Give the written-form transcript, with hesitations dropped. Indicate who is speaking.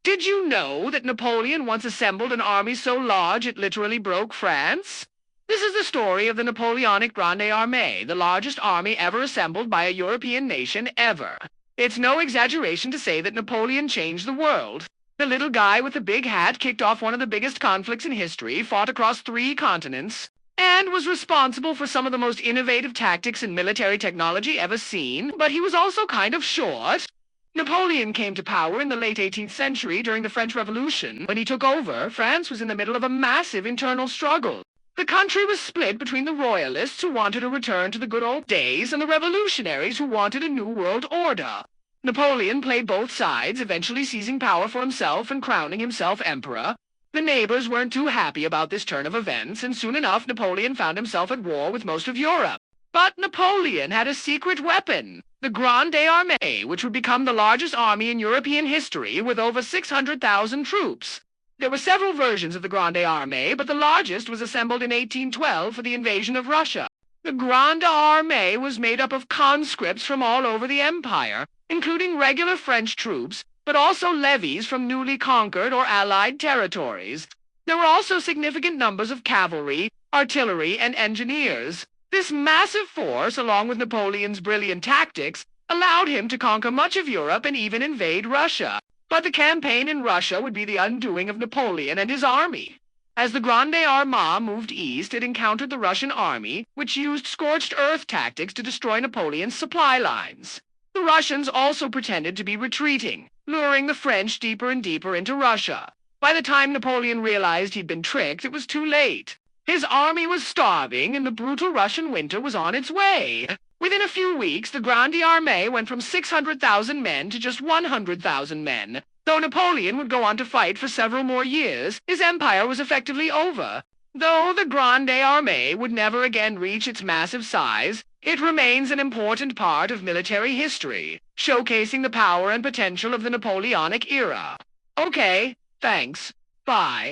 Speaker 1: Did you know that Napoleon once assembled an army so large it literally broke France? This is the story of the Napoleonic Grande Armée, the largest army ever assembled by a European nation ever. It's no exaggeration to say that Napoleon changed the world. The little guy with the big hat kicked off one of the biggest conflicts in history, fought across 3 continents, and was responsible for some of the most innovative tactics and military technology ever seen, but he was also kind of short. Napoleon came to power in the late 18th century during the French Revolution. When he took over, France was in the middle of a massive internal struggle. The country was split between the royalists who wanted a return to the good old days and the revolutionaries who wanted a new world order. Napoleon played both sides, eventually seizing power for himself and crowning himself emperor. The neighbors weren't too happy about this turn of events, and soon enough Napoleon found himself at war with most of Europe. But Napoleon had a secret weapon, the Grande Armée, which would become the largest army in European history with over 600,000 troops. There were several versions of the Grande Armée, but the largest was assembled in 1812 for the invasion of Russia. The Grande Armée was made up of conscripts from all over the empire, including regular French troops, but also levies from newly conquered or allied territories. There were also significant numbers of cavalry, artillery, and engineers. This massive force, along with Napoleon's brilliant tactics, allowed him to conquer much of Europe and even invade Russia. But the campaign in Russia would be the undoing of Napoleon and his army. As the Grande Armée moved east, it encountered the Russian army, which used scorched earth tactics to destroy Napoleon's supply lines. The Russians also pretended to be retreating, luring the French deeper and deeper into Russia. By the time Napoleon realized he'd been tricked, it was too late. His army was starving, and the brutal Russian winter was on its way. Within a few weeks, the Grande Armée went from 600,000 men to just 100,000 men. Though Napoleon would go on to fight for several more years, his empire was effectively over. Though the Grande Armée would never again reach its massive size, it remains an important part of military history, showcasing the power and potential of the Napoleonic era. Okay, thanks. Bye.